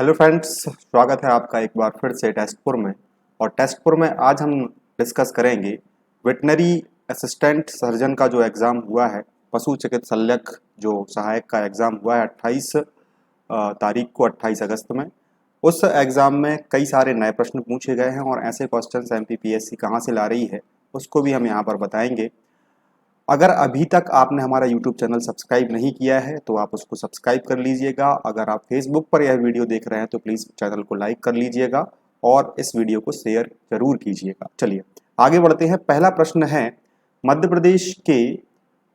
Hello friends, स्वागत है आपका एक बार फिर से टेस्टपुर में। और टेस्टपुर में आज हम डिस्कस करेंगे वेटनरी असिस्टेंट सर्जन का जो एग्ज़ाम हुआ है, पशु चिकित्सक जो सहायक का एग्ज़ाम हुआ है 28 तारीख को, 28 अगस्त में। उस एग्ज़ाम में कई सारे नए प्रश्न पूछे गए हैं और ऐसे क्वेश्चंस एमपीपीएससी कहाँ से ला रही है उसको भी हम यहाँ पर बताएंगे। अगर अभी तक आपने हमारा यूट्यूब चैनल सब्सक्राइब नहीं किया है तो आप उसको सब्सक्राइब कर लीजिएगा। अगर आप फेसबुक पर यह वीडियो देख रहे हैं तो प्लीज़ चैनल को लाइक कर लीजिएगा और इस वीडियो को शेयर जरूर कीजिएगा। चलिए आगे बढ़ते हैं। पहला प्रश्न है, मध्य प्रदेश के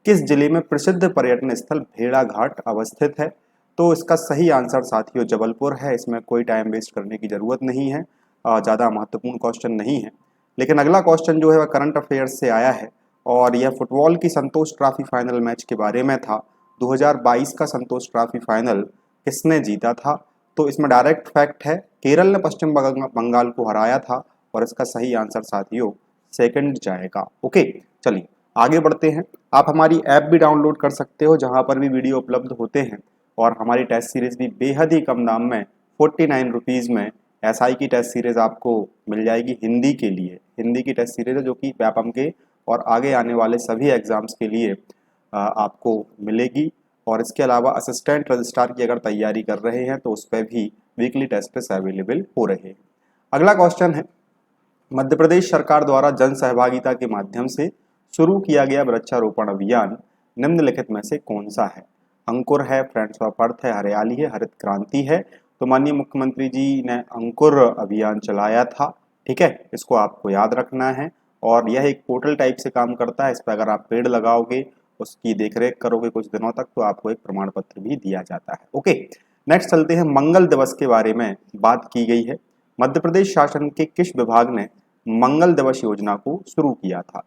किस जिले में प्रसिद्ध पर्यटन स्थल भेड़ाघाट अवस्थित है? तो इसका सही आंसर साथियों जबलपुर है। इसमें कोई टाइम वेस्ट करने की ज़रूरत नहीं है, ज़्यादा महत्वपूर्ण क्वेश्चन नहीं है। लेकिन अगला क्वेश्चन जो है वह करंट अफेयर्स से आया है और यह फुटबॉल की संतोष ट्रॉफी फाइनल मैच के बारे में था। 2022 का संतोष ट्रॉफी फाइनल किसने जीता था? तो इसमें डायरेक्ट फैक्ट है, केरल ने पश्चिम बंगाल को हराया था और इसका सही आंसर साथियों सेकंड जाएगा। ओके, चलिए आगे बढ़ते हैं। आप हमारी ऐप भी डाउनलोड कर सकते हो जहां पर भी वीडियो उपलब्ध होते हैं और हमारी टेस्ट सीरीज भी बेहद ही कम दाम में 49 रुपीज़ में एसआई की टेस्ट सीरीज आपको मिल जाएगी। हिंदी के लिए हिंदी की टेस्ट सीरीज है जो कि व्यापम के और आगे आने वाले सभी एग्जाम्स के लिए आपको मिलेगी। और इसके अलावा असिस्टेंट रजिस्ट्रार की अगर तैयारी कर रहे हैं तो उस पर भी वीकली टेस्ट अवेलेबल हो रहे हैं। अगला क्वेश्चन है, मध्य प्रदेश सरकार द्वारा जन सहभागिता के माध्यम से शुरू किया गया वृक्षारोपण अभियान निम्नलिखित में से कौन सा है? अंकुर है, फ्रेंड्स ऑफ अर्थ है, हरियाली है, हरित क्रांति है। तो माननीय मुख्यमंत्री जी ने अंकुर अभियान चलाया था। ठीक है, इसको आपको याद रखना है। और यह एक पोर्टल टाइप से काम करता है। इस पर अगर आप पेड़ लगाओगे, उसकी देखरेख करोगे कुछ दिनों तक, तो आपको एक प्रमाण पत्र भी दिया जाता है। ओके, नेक्स्ट चलते हैं। मंगल दिवस के बारे में बात की गई है। मध्य प्रदेश शासन के किस विभाग ने मंगल दिवस योजना को शुरू किया था?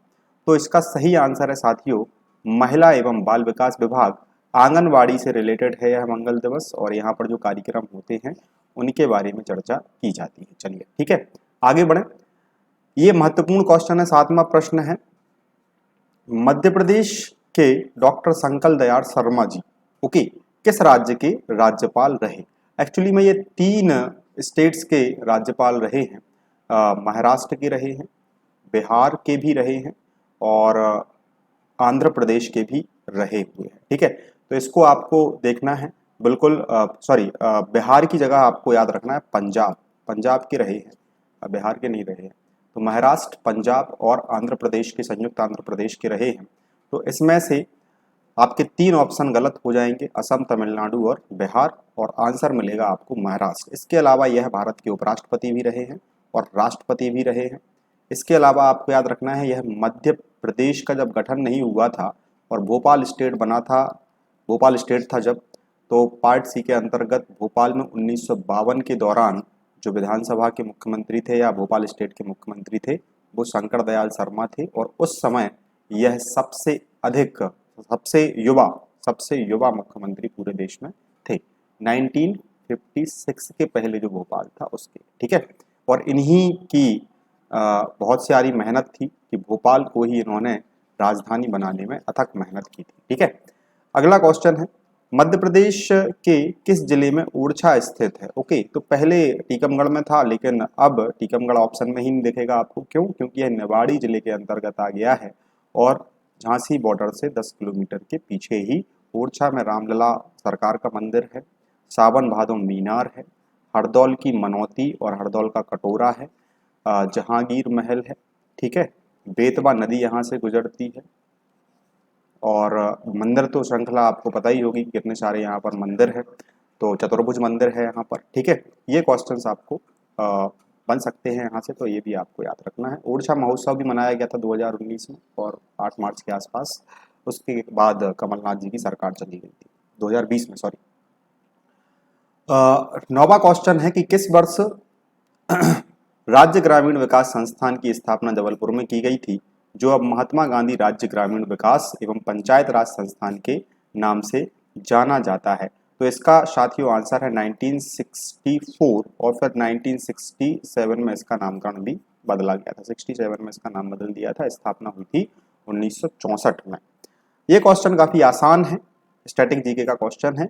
तो इसका सही आंसर है साथियों महिला एवं बाल विकास विभाग। आंगनवाड़ी से रिलेटेड है यह मंगल दिवस और यहाँ पर जो कार्यक्रम होते हैं उनके बारे में चर्चा की जाती है। चलिए ठीक है, आगे बढ़े। ये महत्वपूर्ण क्वेश्चन है, सातवां प्रश्न है, मध्य प्रदेश के डॉक्टर संकल दयाल शर्मा जी ओके किस राज्य के राज्यपाल रहे? एक्चुअली में ये 3 स्टेट्स के राज्यपाल रहे हैं। महाराष्ट्र के रहे हैं, बिहार के भी रहे हैं और आंध्र प्रदेश के भी रहे हुए हैं। ठीक है, तो इसको आपको देखना है। बिल्कुल बिहार की जगह आपको याद रखना है पंजाब। पंजाब के रहे हैं, बिहार के नहीं रहे हैं। तो महाराष्ट्र, पंजाब और आंध्र प्रदेश के, संयुक्त आंध्र प्रदेश के रहे हैं। तो इसमें से आपके 3 ऑप्शन गलत हो जाएंगे, असम, तमिलनाडु और बिहार, और आंसर मिलेगा आपको महाराष्ट्र। इसके अलावा यह भारत के उपराष्ट्रपति भी रहे हैं और राष्ट्रपति भी रहे हैं। इसके अलावा आपको याद रखना है, यह मध्य प्रदेश का जब गठन नहीं हुआ था और भोपाल स्टेट बना था, भोपाल स्टेट था जब, तो पार्ट सी के अंतर्गत भोपाल में 1952 के दौरान जो विधानसभा के मुख्यमंत्री थे या भोपाल स्टेट के मुख्यमंत्री थे वो शंकर दयाल शर्मा थे। और उस समय यह सबसे युवा मुख्यमंत्री पूरे देश में थे, 1956 के पहले जो भोपाल था उसके। ठीक है, और इन्हीं की बहुत सारी मेहनत थी कि भोपाल को ही इन्होंने राजधानी बनाने में अथक मेहनत की थी। ठीक है, अगला क्वेश्चन है, मध्य प्रदेश के किस जिले में ओरछा स्थित है? ओके, तो पहले टीकमगढ़ में था लेकिन अब टीकमगढ़ ऑप्शन में ही नहीं दिखेगा आपको। क्यों? क्योंकि यह निवाड़ी जिले के अंतर्गत आ गया है और झांसी बॉर्डर से 10 किलोमीटर के पीछे ही ओरछा में रामलला सरकार का मंदिर है, सावन भादो मीनार है, हरदौल की मनौती और हरदौल का कटोरा है, जहांगीर महल है। ठीक है, बेतवा नदी यहाँ से गुजरती है और मंदिर तो श्रृंखला आपको पता ही होगी कितने सारे यहाँ पर मंदिर है। तो चतुर्भुज मंदिर है यहाँ पर। ठीक है, ये क्वेश्चंस आपको बन सकते हैं यहाँ से, तो ये भी आपको याद रखना है। ओरछा महोत्सव भी मनाया गया था 2019 में और 8 मार्च के आसपास। उसके बाद कमलनाथ जी की सरकार चली गई थी 2020 में, सॉरी। 9वां क्वेश्चन है कि किस वर्ष राज्य ग्रामीण विकास संस्थान की स्थापना जबलपुर में की गई थी, जो अब महात्मा गांधी राज्य ग्रामीण विकास एवं पंचायत राज संस्थान के नाम से जाना जाता है? तो इसका साथियों आंसर है 1964 और फिर 1967 में इसका नामकरण भी बदला गया था। 67 में इसका नाम बदल दिया था, स्थापना हुई थी 1964 में। ये क्वेश्चन काफी आसान है, स्टैटिक जीके का क्वेश्चन है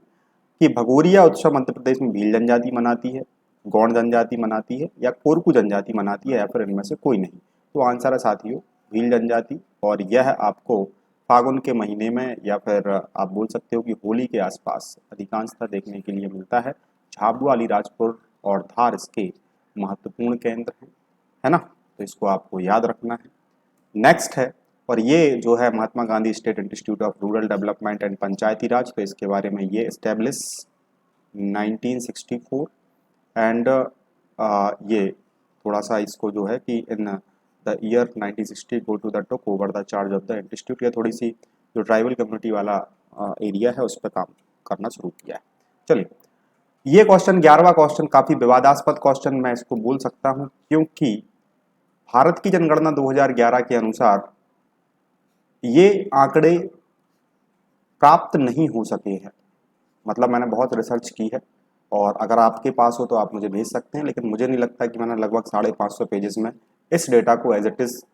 कि भगोरिया उत्सव मध्य प्रदेश में भील जनजाति मनाती है, गौड़ जनजाति मनाती है या कोरकू जनजाति मनाती है या फिर इनमें से कोई नहीं। तो आंसर है साथियों भील जनजाति, और यह आपको फागुन के महीने में या फिर आप बोल सकते हो कि होली के आसपास अधिकांशतः देखने के लिए मिलता है। झाबुआ, अलीराजपुर और धार इसके महत्वपूर्ण केंद्र हैं, है ना। तो इसको आपको याद रखना है। नेक्स्ट है, और ये जो है Mahatma Gandhi state institute of rural development and panchayati raj, तो इसके बारे में ये एस्टेब्लिश 1964 एंड ये थोड़ा सा इसको जो है कि in the year 1960 go to the talk over the charge of the institute, या थोड़ी सी जो ट्राइबल कम्युनिटी वाला एरिया है उस पर काम करना शुरू किया है। चलिए, ये क्वेश्चन 11वां क्वेश्चन काफ़ी विवादास्पद क्वेश्चन मैं इसको बोल सकता हूँ, क्योंकि भारत की जनगणना 2011 के अनुसार ये आंकड़े प्राप्त नहीं हो सके हैं। मतलब मैंने बहुत रिसर्च की है, और अगर आपके पास हो तो आप मुझे भेज सकते हैं, लेकिन मुझे नहीं लगता कि मैंने लगभग 550 पेजेस में इस डेटा को एज इट इज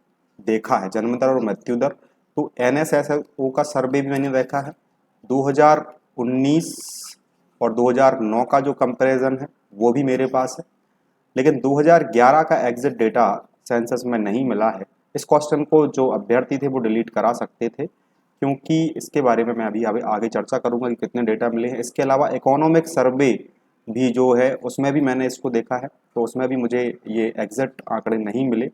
देखा है। जन्म दर और मृत्यु दर, तो NSSO का सर्वे भी मैंने देखा है। 2019 और 2009 का जो कंपैरिजन है वो भी मेरे पास है, लेकिन 2011 का एग्जिट डेटा सेंसस में नहीं मिला है। इस क्वेश्चन को जो अभ्यर्थी थे वो डिलीट करा सकते थे, क्योंकि इसके बारे में मैं अभी आगे चर्चा करूंगा कि कितने डेटा मिले हैं। इसके अलावा इकोनॉमिक सर्वे भी जो है उसमें भी मैंने इसको देखा है, तो उसमें भी मुझे ये एग्जैक्ट आंकड़े नहीं मिले।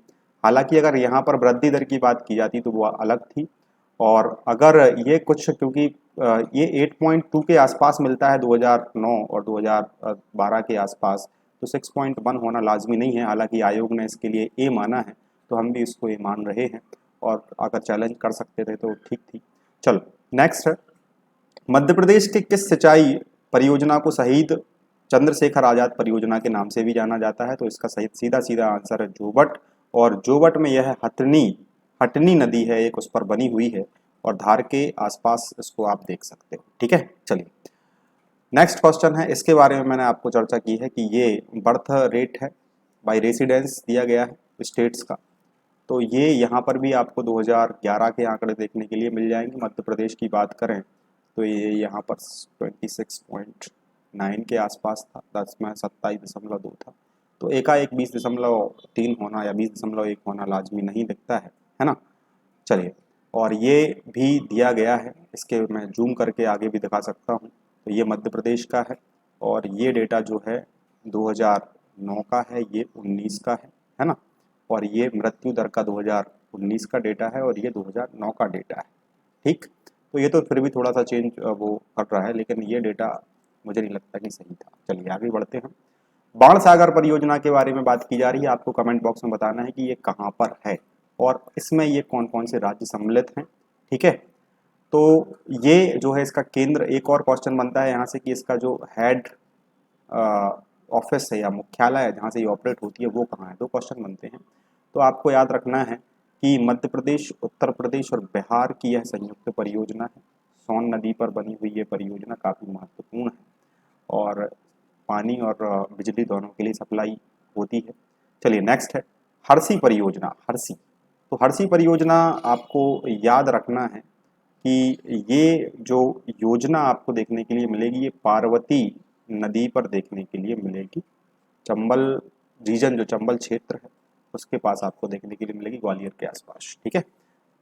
हालांकि अगर यहाँ पर वृद्धि दर की बात की जाती तो वो अलग थी, और अगर ये कुछ, क्योंकि ये 8.2 के आसपास मिलता है 2009 और 2012 के आसपास, तो 6.1 होना लाजमी नहीं है। हालांकि आयोग ने इसके लिए ए माना है, तो हम भी इसको ए मान रहे हैं, और अगर चैलेंज कर सकते थे तो ठीक थी। चलो नेक्स्ट है, मध्य प्रदेश के किस सिंचाई परियोजना को शहीद चंद्रशेखर आजाद परियोजना के नाम से भी जाना जाता है? तो इसका सही सीधा सीधा आंसर है जोवट, और जोवट में यह हटनी नदी है एक, उस पर बनी हुई है, और धार के आसपास इसको आप देख सकते हो। ठीक है, चलिए नेक्स्ट क्वेश्चन है, इसके बारे में मैंने आपको चर्चा की है कि ये बर्थ रेट है बाय रेसिडेंस दिया गया है स्टेट्स का। तो ये यहाँ पर भी आपको 2011 के आंकड़े देखने के लिए मिल जाएंगे। मध्य प्रदेश की बात करें तो ये यहाँ पर 26.9 के आसपास था, 10 में 27.2 था। तो एकाएक 20.3 होना या 20.1 होना लाजमी नहीं दिखता है ना। चलिए, और ये भी दिया गया है, इसके मैं जूम करके आगे भी दिखा सकता हूँ। तो ये मध्य प्रदेश का है, और ये डेटा जो है 2009 का है, ये 19 का है ना। और ये मृत्यु दर का 2019 का डेटा है, और ये 2009 का डेटा है। ठीक, तो ये तो फिर भी थोड़ा सा चेंज वो कर रहा है, लेकिन ये डेटा मुझे नहीं लगता कि सही था। चलिए आगे बढ़ते हैं। बाण सागर परियोजना के बारे में बात की जा रही है। आपको कमेंट बॉक्स में बताना है कि ये कहाँ पर है और इसमें ये कौन कौन से राज्य सम्मिलित हैं। ठीक है, तो ये जो है इसका केंद्र, एक और क्वेश्चन बनता है यहाँ से कि इसका जो हेड ऑफिस है या मुख्यालय है जहाँ से ये ऑपरेट होती है वो कहाँ है। दो क्वेश्चन बनते हैं, तो आपको याद रखना है कि मध्य प्रदेश, उत्तर प्रदेश और बिहार की यह संयुक्त परियोजना है। सोन नदी पर बनी हुई ये परियोजना काफ़ी महत्वपूर्ण है, और पानी और बिजली दोनों के लिए सप्लाई होती है। चलिए नेक्स्ट है हरसी परियोजना। हरसी, तो हरसी परियोजना आपको याद रखना है कि ये जो योजना आपको देखने के लिए मिलेगी ये पार्वती नदी पर देखने के लिए मिलेगी। चंबल रीजन, जो चंबल क्षेत्र है उसके पास आपको देखने के लिए मिलेगी, ग्वालियर के आसपास। ठीक है,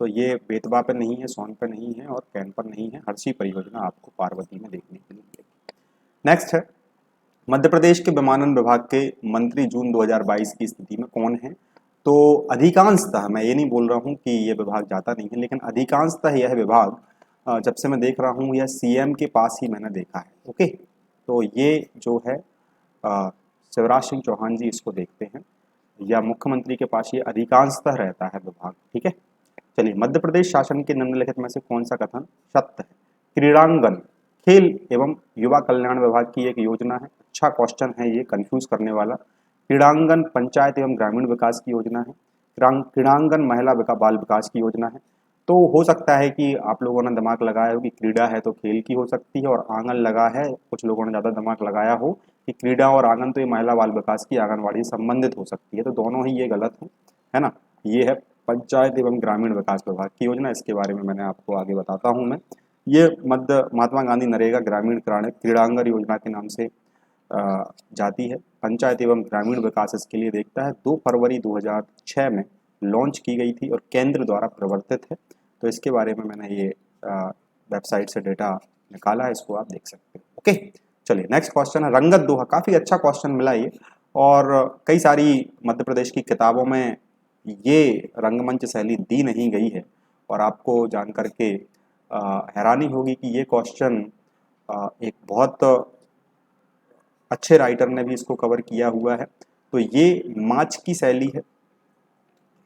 तो ये बेतवा पर नहीं है, सोन पर नहीं है और कैन पर नहीं है। हरसी परियोजना आपको पार्वती में देखने के लिए मिलेगी। नेक्स्ट है मध्य प्रदेश के विमानन विभाग के मंत्री जून 2022 की स्थिति में कौन है? तो अधिकांशतः, मैं ये नहीं बोल रहा हूँ कि ये विभाग जाता नहीं है, लेकिन अधिकांशतः यह विभाग जब से मैं देख रहा हूँ यह सीएम के पास ही मैंने देखा है। ओके, तो ये जो है शिवराज सिंह चौहान जी इसको देखते हैं, या मुख्यमंत्री के पास ये अधिकांशतः रहता है विभाग। ठीक है, चलिए मध्य प्रदेश शासन के निम्नलिखित में से कौन सा कथन सत्य है? क्रीड़ांगन, खेल एवं युवा कल्याण विभाग की एक योजना है। अच्छा क्वेश्चन है ये, कंफ्यूज करने वाला। क्रीड़ांगन पंचायत एवं ग्रामीण विकास की योजना है। क्रीड़ांगन महिला बाल विकास की योजना है। तो हो सकता है कि आप लोगों ने दिमाग लगाया हो कि क्रीड़ा है तो खेल की हो सकती है, और आंगन लगा है, कुछ लोगों ने ज़्यादा दिमाग लगाया हो कि क्रीड़ा और आंगन तो ये महिला बाल विकास की आंगनवाड़ी संबंधित हो सकती है। तो दोनों ही ये गलत है ना। ये है पंचायत एवं ग्रामीण विकास विभाग की योजना, इसके बारे में मैंने आपको आगे बताता हूँ मैं। ये महात्मा गांधी नरेगा ग्रामीण क्रीड़ांगन योजना के नाम से जाती है। पंचायत एवं ग्रामीण विकास इसके लिए देखता है। 2 फरवरी 2006 में लॉन्च की गई थी और केंद्र द्वारा प्रवर्तित है। तो इसके बारे में मैंने ये वेबसाइट से डेटा निकाला है, इसको आप देख सकते हैं। ओके, चलिए नेक्स्ट क्वेश्चन है रंगत दोहा। काफ़ी अच्छा क्वेश्चन मिला ये, और कई सारी मध्य प्रदेश की किताबों में ये रंगमंच शैली दी नहीं गई है, और आपको जान करके हैरानी होगी कि ये क्वेश्चन एक बहुत अच्छे राइटर ने भी इसको कवर किया हुआ है। तो ये माच की शैली है,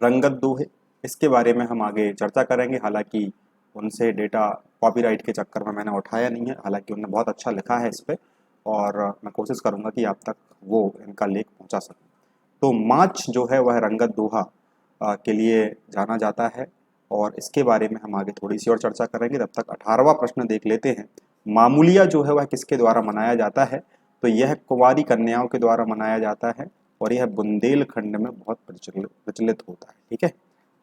रंगत दोहे। इसके बारे में हम आगे चर्चा करेंगे। हालांकि उनसे डेटा कॉपीराइट के चक्कर में मैंने उठाया नहीं है, हालांकि उन्होंने बहुत अच्छा लिखा है इस पर, और मैं कोशिश करूंगा कि आप तक वो इनका लेख पहुंचा सकूं। तो माच जो है वह रंगत दोहा के लिए जाना जाता है, और इसके बारे में हम आगे थोड़ी सी और चर्चा करेंगे। तब तक 18वां प्रश्न देख लेते हैं। मामूलिया जो है वह किसके द्वारा मनाया जाता है? तो यह कुंवारी कन्याओं के द्वारा मनाया जाता है, और यह बुंदेलखंड में बहुत प्रचलित होता है। ठीक है,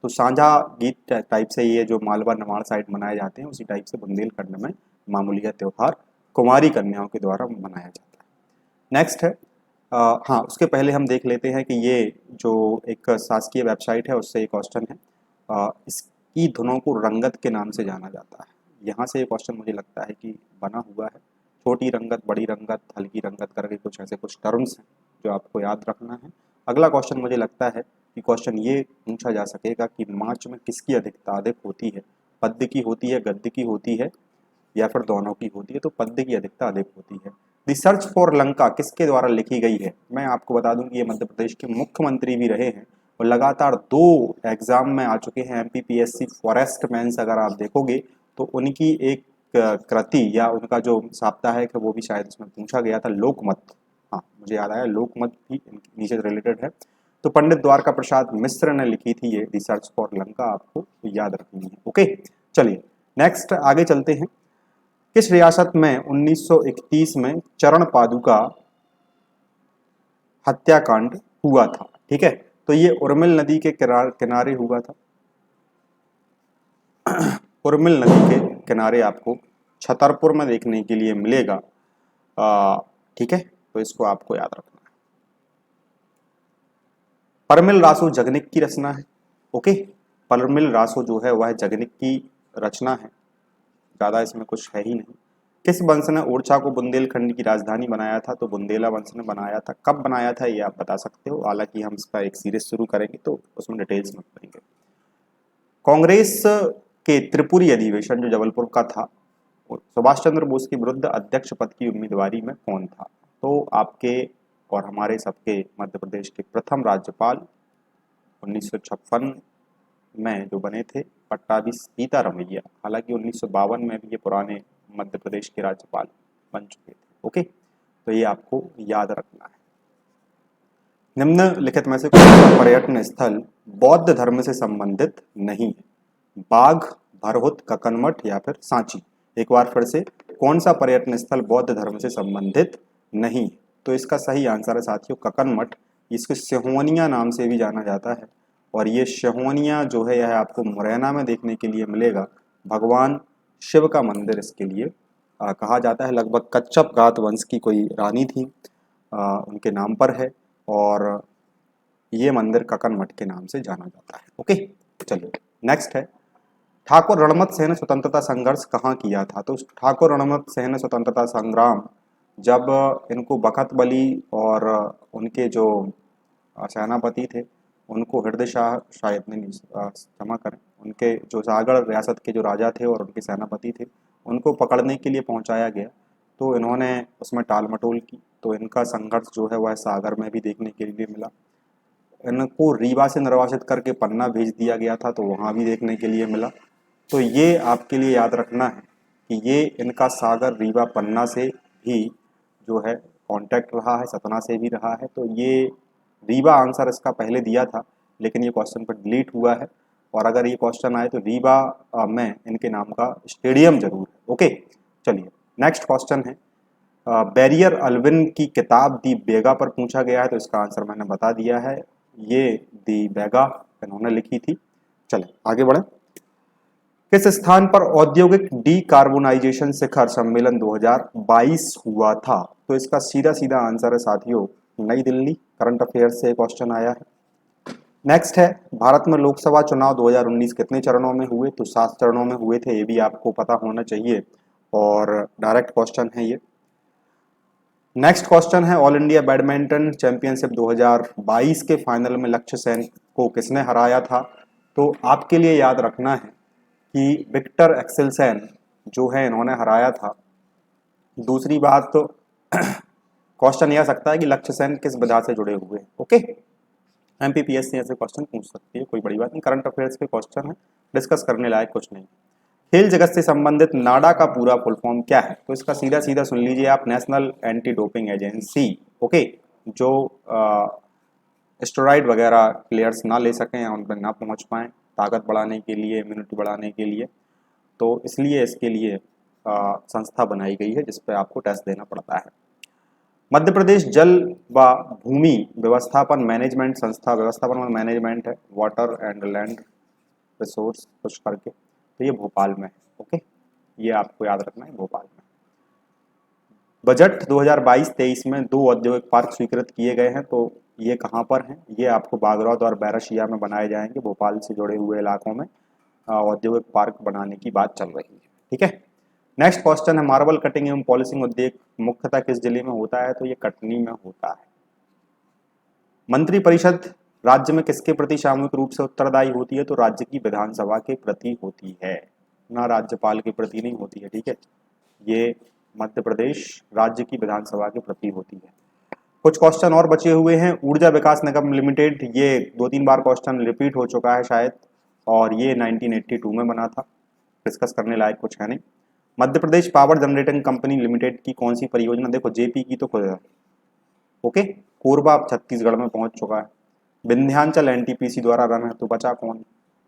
तो साझा गीत टाइप से ये जो मालवा नवाड़ साइड मनाए जाते हैं, उसी टाइप से बुंदेलखंड में मामूलिया त्यौहार कुंवारी कन्याओं के द्वारा मनाया जाता है। नेक्स्ट है हाँ, उसके पहले हम देख लेते हैं कि ये जो एक शासकीय वेबसाइट है उससे एक क्वेश्चन है, इसकी धुनों को रंगत के नाम से जाना जाता है। यहाँ से ये क्वेश्चन मुझे लगता है कि बना हुआ है। छोटी रंगत, बड़ी रंगत, हल्की रंगत करके कुछ ऐसे कुछ टर्म्स हैं जो आपको याद रखना है। अगला क्वेश्चन मुझे लगता है कि क्वेश्चन ये पूछा जा सकेगा कि माच में किसकी अधिकता अधिक होती है? पद्य की होती है, गद्य की होती है, या फिर दोनों की होती है? तो पद्य की अधिकता अधिक होती है। द सर्च फॉर लंका किसके द्वारा लिखी गई है? मैं आपको बता दूं कि ये मध्य प्रदेश के मुख्यमंत्री भी रहे हैं, और लगातार 2 एग्जाम में आ चुके हैं। MPPSC फॉरेस्ट मेंस अगर आप देखोगे तो उनकी एक कृति या उनका जो साप्ताहिक है वो भी शायद इसमें पूछा गया था, लोकमत। हाँ, मुझे याद आया, लोकमत भी नीचे रिलेटेड है। तो पंडित द्वारका प्रसाद मिश्र ने लिखी थी ये द सर्च फॉर लंका, आपको याद रखनी है। ओके, चलिए नेक्स्ट आगे चलते हैं। किस रियासत में 1931 में चरण पादुका हत्याकांड हुआ था? ठीक है, तो ये उर्मिल नदी के किनारे हुआ था। उर्मिल नदी के किनारे आपको छतरपुर में देखने के लिए मिलेगा। ठीक है, तो इसको आपको याद रखना है। परमिल रासो जगनिक की रचना है। ओके, परमिल रासो जो है वह जगनिक की रचना है, ज्यादा इसमें कुछ है ही नहीं। किस वंश ने ओरछा को बुंदेलखंड की राजधानी बनाया था? तो बुंदेला वंश ने बनाया था। कब बनाया था ये आप बता सकते हो, हालांकि हम इसका एक सीरीज शुरू करेंगे तो उसमें डिटेल्स में पढ़ेंगे। कांग्रेस के त्रिपुरी अधिवेशन जो जबलपुर का था, सुभाष चंद्र बोस के विरुद्ध अध्यक्ष पद की उम्मीदवारी में कौन था? तो आपके और हमारे सबके मध्य प्रदेश के प्रथम राज्यपाल 1956 में जो बने थे, पट्टाभी सीतारमैया। हालांकि 1952 में भी ये पुराने मध्य प्रदेश के राज्यपाल बन चुके थे। ओके, तो ये आपको याद रखना है। निम्नलिखित में से कौन सा पर्यटन स्थल बौद्ध धर्म से संबंधित नहीं है? बाघ, भरहुत, ककनमठ या फिर सांची? एक बार फिर से, कौन सा पर्यटन स्थल बौद्ध धर्म से संबंधित नहीं? तो इसका सही आंसर है साथियों ककनमठ। इसको सिहोनिया नाम से भी जाना जाता है, और ये सिहोनिया जो है यह आपको मुरैना में देखने के लिए मिलेगा। भगवान शिव का मंदिर इसके लिए कहा जाता है। लगभग कच्छप घात वंश की कोई रानी थी, उनके नाम पर है, और ये मंदिर ककनमठ के नाम से जाना जाता है। ओके, चलिए नेक्स्ट है। ठाकुर रणमत सेन ने स्वतंत्रता संघर्ष कहाँ किया था? तो ठाकुर रणमत सेन ने स्वतंत्रता संग्राम जब इनको बखत बली और उनके जो सेनापति थे उनको हृदय शाह, शायद नहीं, क्षमा करें, उनके जो सागड़ रियासत के जो राजा थे और उनके सेनापति थे, उनको पकड़ने के लिए पहुंचाया गया। तो इन्होंने उसमें टाल मटोल की, तो इनका संघर्ष जो है वह सागर में भी देखने के लिए मिला। इनको रीवा से निर्वासित करके पन्ना भेज दिया गया था, तो वहाँ भी देखने के लिए मिला। तो ये आपके लिए याद रखना है कि ये इनका सागर, रीवा, पन्ना से भी जो है कांटेक्ट रहा है, सतना से भी रहा है। तो ये रीवा आंसर इसका पहले दिया था, लेकिन ये क्वेश्चन पर डिलीट हुआ है, और अगर ये क्वेश्चन आए तो रीवा में इनके नाम का स्टेडियम जरूर है। ओके, चलिए नेक्स्ट क्वेश्चन है। बैरियर अल्विन की किताब दी बेगा पर पूछा गया है, तो इसका आंसर मैंने बता दिया है, ये दी बेगा इन्होंने लिखी थी। चले आगे बढ़े। किस स्थान पर औद्योगिक डीकार्बोनाइजेशन शिखर सम्मेलन 2022 हुआ था? तो इसका सीधा सीधा आंसर है साथियों नई दिल्ली। करंट अफेयर्स से क्वेश्चन आया है। नेक्स्ट है, भारत में लोकसभा चुनाव 2019 कितने चरणों में हुए? तो 7 चरणों में हुए थे, ये भी आपको पता होना चाहिए और डायरेक्ट क्वेश्चन है ये। नेक्स्ट क्वेश्चन है, ऑल इंडिया बैडमिंटन चैंपियनशिप 2022 के फाइनल में लक्ष्य सेन को किसने हराया था? तो आपके लिए याद रखना है कि विक्टर एक्सेलसेन जो है इन्होंने हराया था। दूसरी बात तो क्वेश्चन यह सकता है कि लक्ष्य सेन किस विधा से जुड़े हुए हैं। ओके, एमपीपीएससी ऐसे क्वेश्चन पूछ सकती है, कोई बड़ी बात नहीं। करंट अफेयर्स के क्वेश्चन है, डिस्कस करने लायक कुछ नहीं। खेल जगत से संबंधित नाडा का पूरा फुल फॉर्म क्या है? तो इसका सीधा सीधा सुन लीजिए आप, national anti doping agency. Okay, जो स्टेरॉइड वगैरह प्लेयर्स ना ले सकें या उन पर ना पहुंच पाएं, ताकत बढ़ाने के लिए, इम्यूनिटी बढ़ाने के लिए, तो इसलिए इसके लिए संस्था बनाई गई है जिस पर आपको टेस्ट देना पड़ता है। मध्य प्रदेश जल व भूमि व्यवस्थापन मैनेजमेंट संस्था, व्यवस्थापन में मैनेजमेंट है, वाटर एंड लैंड रिसोर्स कुछ करके, तो ये भोपाल में है। ओके, ये आपको याद रखना है, भोपाल में। बजट 2022-23 में 2 औद्योगिक पार्क स्वीकृत किए गए हैं, तो ये कहाँ पर हैं? ये आपको बागरौत और बैरसिया में बनाए जाएंगे। भोपाल से जुड़े हुए इलाकों में औद्योगिक पार्क बनाने की बात चल रही है। ठीक है, नेक्स्ट क्वेश्चन है, मार्बल कटिंग एवं पॉलिशिंग उद्योग मुख्यतः किस जिले में होता है? तो ये कटनी में होता है। मंत्रिपरिषद राज्य में किसके प्रति सामूहिक रूप से उत्तरदायी होती है? तो राज्य की विधानसभा के प्रति होती है, ना राज्यपाल के प्रति नहीं होती है। ठीक है, ये मध्य प्रदेश राज्य की विधानसभा के प्रति होती है। कुछ क्वेश्चन और बचे हुए हैं। ऊर्जा विकास निगम लिमिटेड, ये 2-3 बार क्वेश्चन रिपीट हो चुका है शायद, और ये 1982 में बना था, डिस्कस करने लायक कुछ है नहीं। Madhya Pradesh power generating company limited की कौन सी परियोजना? देखो जेपी की तो खुद है। ओके, कोरबा छत्तीसगढ़ में पहुंच चुका है। विंध्याचल एनटीपीसी द्वारा रन है, तो बचा कौन?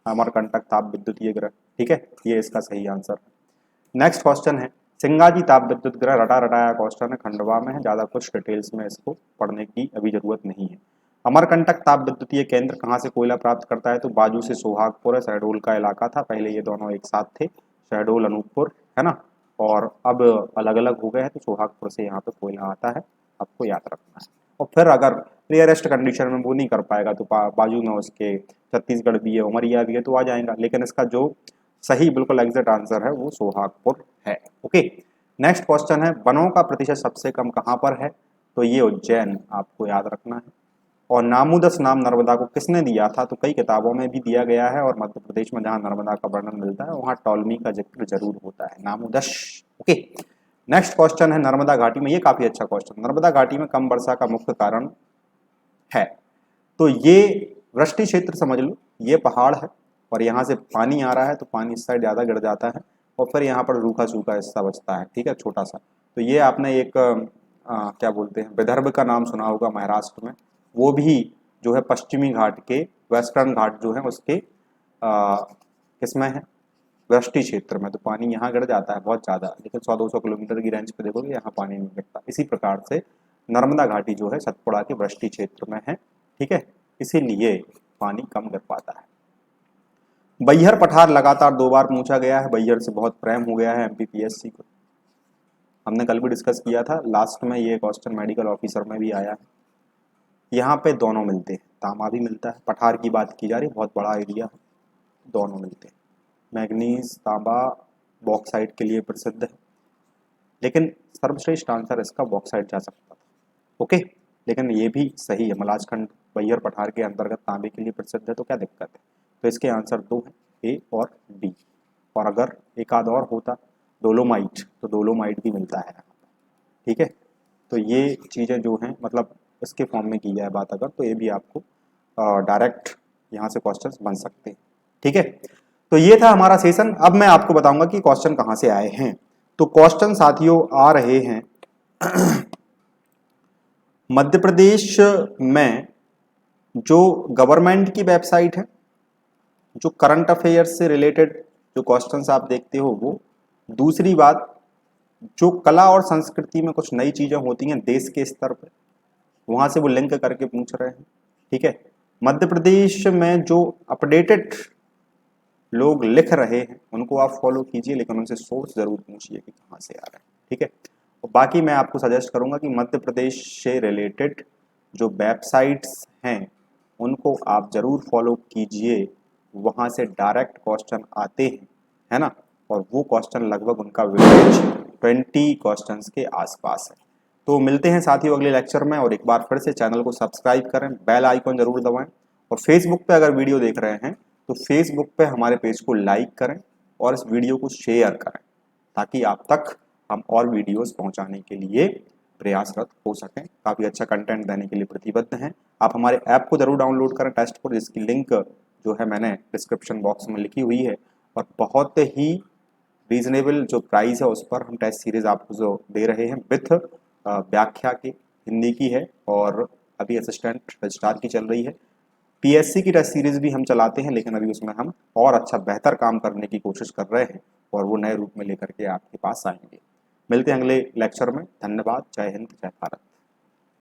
अमरकंटक ताप विद्युतीय ग्रह। ठीक है, ये इसका सही आंसर है। नेक्स्ट क्वेश्चन है, सिंगाजी ताप विद्युत ग्रह रटा रटाया क्वेश्चन है, खंडवा में है, ज्यादा कुछ डिटेल्स में इसको पढ़ने की अभी जरूरत नहीं है। अमरकंटक ताप विद्युतीय केंद्र कहाँ से कोयला प्राप्त करता है? तो बाजू से सोहागपुर है, शहडोल का इलाका था पहले, ये दोनों एक साथ थे, शहडोल अनूपपुर, है ना, और अब अलग अलग हो गए हैं, तो सोहागपुर से यहाँ पे कोयला आता है, आपको याद रखना है। और फिर अगर रेयरेस्ट कंडीशन में वो नहीं कर पाएगा तो बाजू में उसके छत्तीसगढ़ भी है, उमरिया भी है, तो आ जाएगा, लेकिन इसका जो सही बिल्कुल एग्जैक्ट आंसर है वो सोहागपुर है। ओके, नेक्स्ट क्वेश्चन है, वनों का प्रतिशत सबसे कम कहाँ पर है? तो ये उज्जैन, आपको याद रखना है। और नामुदस नाम नर्मदा को किसने दिया था? तो कई किताबों में भी दिया गया है, और मध्य प्रदेश में जहाँ नर्मदा का वर्णन मिलता है वहाँ टॉलमी का जिक्र जरूर होता है, नामुदश। ओके, नेक्स्ट क्वेश्चन है, नर्मदा घाटी में, ये काफी अच्छा क्वेश्चन, नर्मदा घाटी में कम वर्षा का मुख्य कारण है? तो ये वृष्टि क्षेत्र समझ लो, ये पहाड़ है और यहाँ से पानी आ रहा है, तो पानी इस साइड ज़्यादा गिर जाता है और फिर यहाँ पर रूखा सूखा हिस्सा बचता है। ठीक है, छोटा सा। तो ये आपने एक क्या बोलते हैं, विदर्भ का नाम सुना होगा महाराष्ट्र में, वो भी जो है पश्चिमी घाट के, वेस्टर्न घाट जो है उसके किसमें है? वृष्टि क्षेत्र में, तो पानी यहाँ गिर जाता है बहुत ज़्यादा, लेकिन 100-200 किलोमीटर की रेंज पे देखोगे यहाँ पानी नहीं गिरता। इसी प्रकार से नर्मदा घाटी जो है सतपुड़ा के वृष्टि क्षेत्र में है। ठीक है, इसीलिए पानी कम गिर पाता है। बैहर पठार लगातार 2 बार पूछा गया है, बैहर से बहुत प्रेम हो गया है एमपीपीएससी को, हमने कल भी डिस्कस किया था, लास्ट में ये क्वेश्चन मेडिकल ऑफिसर में भी आया है। यहाँ पे दोनों मिलते हैं, तांबा भी मिलता है, पठार की बात की जा रही है, बहुत बड़ा एरिया है, दोनों मिलते हैं। मैग्नीज तांबा बॉक्साइट के लिए प्रसिद्ध है, लेकिन सर्वश्रेष्ठ आंसर इसका बॉक्साइट जा सकता था। ओके, लेकिन ये भी सही है, मलाजखंड बैहर पठार के अंतर्गत तांबे के लिए प्रसिद्ध है, तो क्या दिक्कत है? तो इसके आंसर 2 है, ए और बी। और अगर एक आध और होता डोलोमाइट, तो डोलोमाइट भी मिलता है। ठीक है, तो ये चीज़ें जो हैं, मतलब इसके फॉर्म में की जाए बात अगर, तो ये भी आपको डायरेक्ट यहाँ से क्वेश्चंस बन सकते हैं। ठीक है, तो ये था हमारा सेशन। अब मैं आपको बताऊंगा कि क्वेश्चन कहाँ से आए हैं। तो क्वेश्चन साथियों आ रहे हैं मध्य प्रदेश में जो गवर्नमेंट की वेबसाइट है, जो करंट अफेयर्स से रिलेटेड जो क्वेश्चंस आप देखते हो वो। दूसरी बात, जो कला और संस्कृति में कुछ नई चीजें होती हैं देश के स्तर पर, वहां से वो लिंक करके पूछ रहे हैं। ठीक है, मध्य प्रदेश में जो अपडेटेड लोग लिख रहे हैं उनको आप फॉलो कीजिए, लेकिन उनसे सोर्स जरूर पूछिए कि कहाँ से आ रहा है, ठीक है। और बाकी मैं आपको सजेस्ट करूंगा कि मध्य प्रदेश से रिलेटेड जो वेबसाइट्स हैं उनको आप ज़रूर फॉलो कीजिए, वहाँ से डायरेक्ट क्वेश्चन आते हैं, है ना। और वो क्वेश्चन लगभग उनका वेटेज 20 क्वेश्चंस के आसपास है। तो मिलते हैं साथियों अगले लेक्चर में, और एक बार फिर से चैनल को सब्सक्राइब करें, बेल आइकॉन जरूर दबाएं, और फेसबुक पे अगर वीडियो देख रहे हैं तो फेसबुक पे हमारे पेज को लाइक करें और इस वीडियो को शेयर करें, ताकि आप तक हम और वीडियोस पहुंचाने के लिए प्रयासरत हो सकें। काफ़ी अच्छा कंटेंट देने के लिए प्रतिबद्ध हैं। आप हमारे ऐप को जरूर डाउनलोड करें टेस्ट4, जिसकी लिंक जो है मैंने डिस्क्रिप्शन बॉक्स में लिखी हुई है, और बहुत ही रीजनेबल जो प्राइस है उस पर हम टेस्ट सीरीज आपको जो दे रहे हैं विथ व्याख्या की, हिंदी की है, और अभी असिस्टेंट रजिस्ट्रार की चल रही है। पीएससी की टेस्ट सीरीज भी हम चलाते हैं, लेकिन अभी उसमें हम और अच्छा बेहतर काम करने की कोशिश कर रहे हैं, और वो नए रूप में लेकर के आपके पास आएंगे। मिलते हैं अगले लेक्चर में। धन्यवाद। जय हिंद, जय भारत।